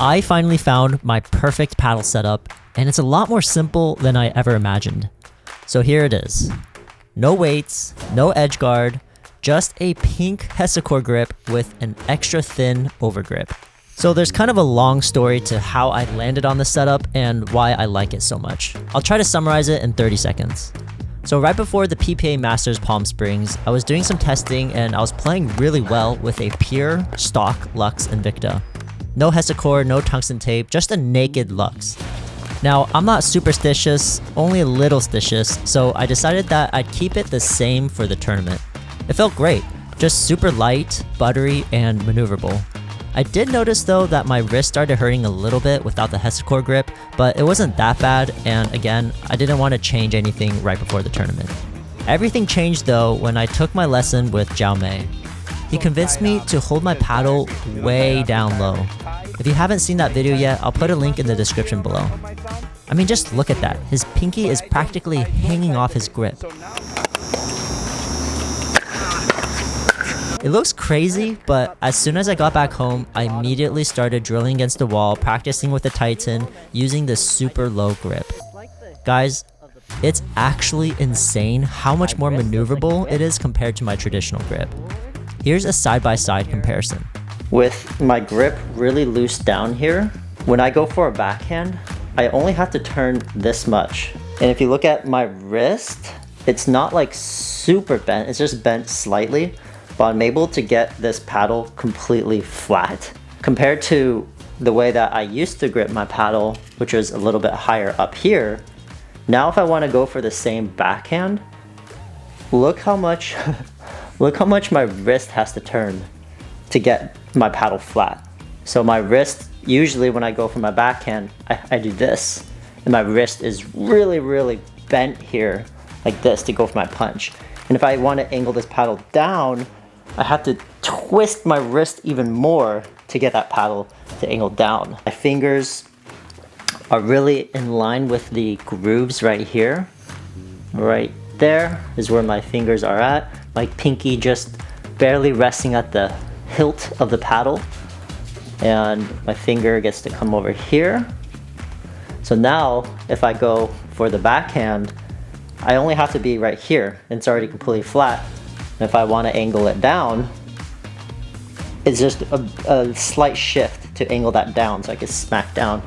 I finally found my perfect paddle setup, and it's a lot more simple than I ever imagined. So here it is. No weights, no edge guard, just a pink hexacore grip with an extra thin overgrip. So there's kind of a long story to how I landed on this setup and why I like it so much. I'll try to summarize it in 30 seconds. So right before the PPA Masters Palm Springs, I was doing some testing and I was playing really well with a pure stock Lux Invicta. No hexacore, no tungsten tape, just a naked Lux. Now, I'm not superstitious, only a little stitious, so I decided that I'd keep it the same for the tournament. It felt great, just super light, buttery, and maneuverable. I did notice though that my wrist started hurting a little bit without the hexacore grip, but it wasn't that bad, and again, I didn't want to change anything right before the tournament. Everything changed though when I took my lesson with Zhao Mei. He convinced me to hold my paddle way down low. If you haven't seen that video yet, I'll put a link in the description below. I mean, just look at that. His pinky is practically hanging off his grip. It looks crazy, but as soon as I got back home, I immediately started drilling against the wall, practicing with the Titan, using the super low grip. Guys, it's actually insane how much more maneuverable it is compared to my traditional grip. Here's a side-by-side comparison. With my grip really loose down here, when I go for a backhand, I only have to turn this much. And if you look at my wrist, it's not like super bent, it's just bent slightly, but I'm able to get this paddle completely flat. Compared to the way that I used to grip my paddle, which was a little bit higher up here, now if I want to go for the same backhand, look how much my wrist has to turn to get my paddle flat. So my wrist, usually when I go for my backhand, I do this, and my wrist is really bent here like this to go for my punch. And if I want to angle this paddle down, I have to twist my wrist even more to get that paddle to angle down. My fingers are really in line with the grooves right here. Right there is where my fingers are at. My pinky just barely resting at the hilt of the paddle, and my finger gets to come over here. So now if I go for the backhand, I only have to be right here and it's already completely flat. And if I want to angle it down, it's just a slight shift to angle that down so I can smack down.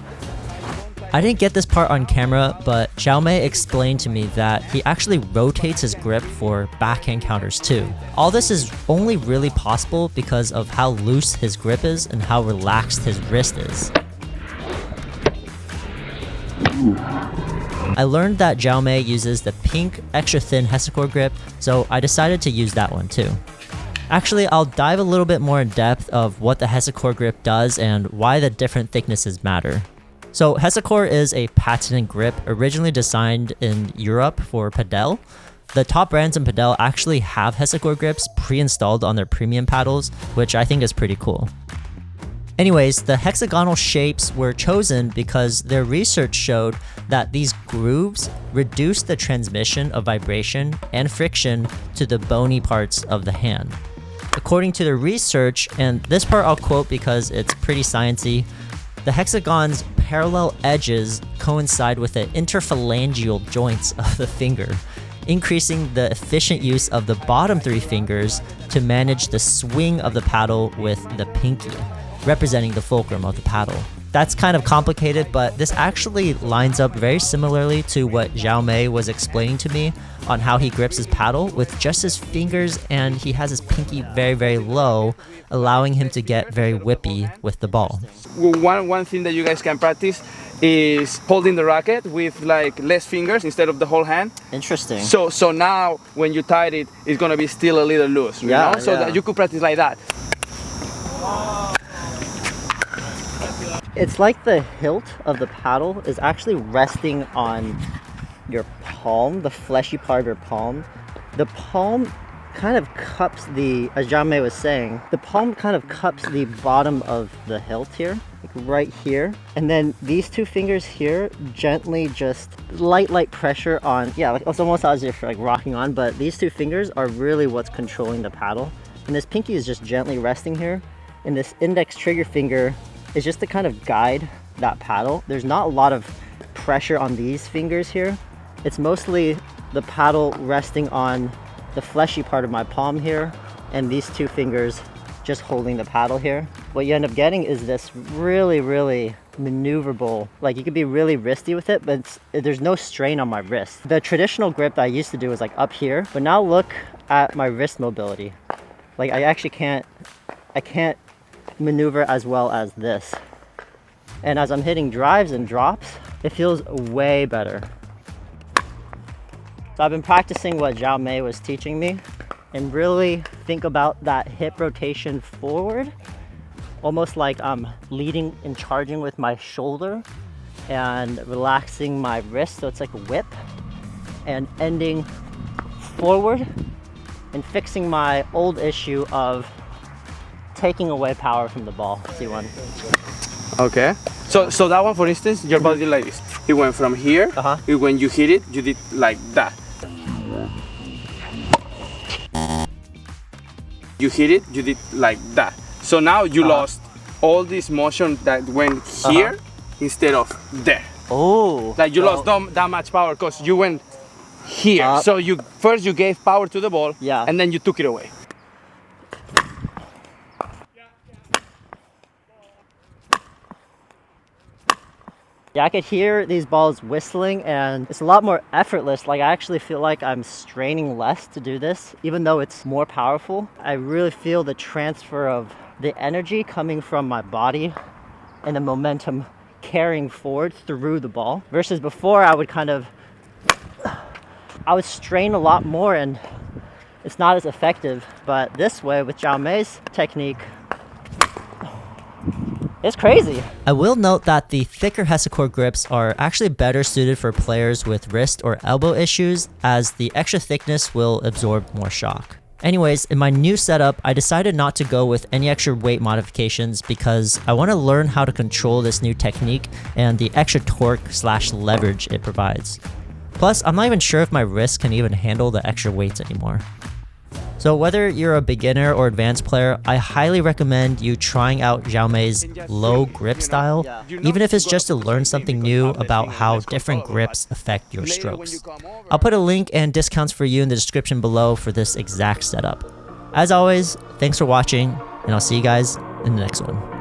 I didn't get this part on camera, but Zhao Mei explained to me that he actually rotates his grip for backhand counters too. All this is only really possible because of how loose his grip is and how relaxed his wrist is. I learned that Zhao Mei uses the pink extra thin hexacore grip, so I decided to use that one too. Actually, I'll dive a little bit more in depth of what the hexacore grip does and why the different thicknesses matter. So hexacore is a patented grip originally designed in Europe for padel. The top brands in padel actually have hexacore grips pre-installed on their premium paddles, which I think is pretty cool. Anyways, the hexagonal shapes were chosen because their research showed that these grooves reduce the transmission of vibration and friction to the bony parts of the hand. According to the research, and this part I'll quote because it's pretty sciencey, the hexagon's parallel edges coincide with the interphalangeal joints of the finger, increasing the efficient use of the bottom three fingers to manage the swing of the paddle with the pinky, representing the fulcrum of the paddle. That's kind of complicated, but this actually lines up very similarly to what Zhao Mei was explaining to me on how he grips his paddle with just his fingers, and he has his pinky very low, allowing him to get very whippy with the ball. One thing that you guys can practice is holding the racket with like less fingers instead of the whole hand. Interesting. So now when you tie it, it's gonna be still a little loose, you know? So that you could practice like that. It's like the hilt of the paddle is actually resting on your palm, the fleshy part of your palm. The palm kind of cups the, as Zhao Mei was saying, the palm kind of cups the bottom of the hilt here, like right here. And then these two fingers here gently just light pressure on, yeah, like it's almost as if you're like rocking on, but these two fingers are really what's controlling the paddle. And this pinky is just gently resting here. And this index trigger finger is just to kind of guide that paddle. There's not a lot of pressure on these fingers here. It's mostly the paddle resting on the fleshy part of my palm here, and these two fingers just holding the paddle here. What you end up getting is this really, really maneuverable, like you could be really wristy with it, but there's no strain on my wrist. The traditional grip that I used to do was like up here, but now look at my wrist mobility. Like I actually can't maneuver as well as this. And as I'm hitting drives and drops, it feels way better. So I've been practicing what Zhao Mei was teaching me, and really think about that hip rotation forward, almost like I'm leading and charging with my shoulder and relaxing my wrist so it's like a whip, and ending forward and fixing my old issue of taking away power from the ball. See one. Okay. So that one, for instance, your body did like this. It went from here. When you hit it, you did like that. You hit it, you did like that. So now you lost all this motion that went here instead of there. Oh. Like you lost that much power because you went here. So you first you gave power to the ball, and then you took it away. Yeah, I could hear these balls whistling, and it's a lot more effortless. Like I actually feel like I'm straining less to do this, even though it's more powerful. I really feel the transfer of the energy coming from my body and the momentum carrying forward through the ball. Versus before, I would strain a lot more and it's not as effective. But this way, with Zhao Mei's technique, it's crazy. I will note that the thicker hexacore grips are actually better suited for players with wrist or elbow issues, as the extra thickness will absorb more shock. Anyways, in my new setup, I decided not to go with any extra weight modifications because I want to learn how to control this new technique and the extra torque/leverage it provides. Plus, I'm not even sure if my wrist can even handle the extra weights anymore. So whether you're a beginner or advanced player, I highly recommend you trying out Zhao Mei's low grip style, even if it's just to learn something new about how different grips affect your strokes. I'll put a link and discounts for you in the description below for this exact setup. As always, thanks for watching, and I'll see you guys in the next one.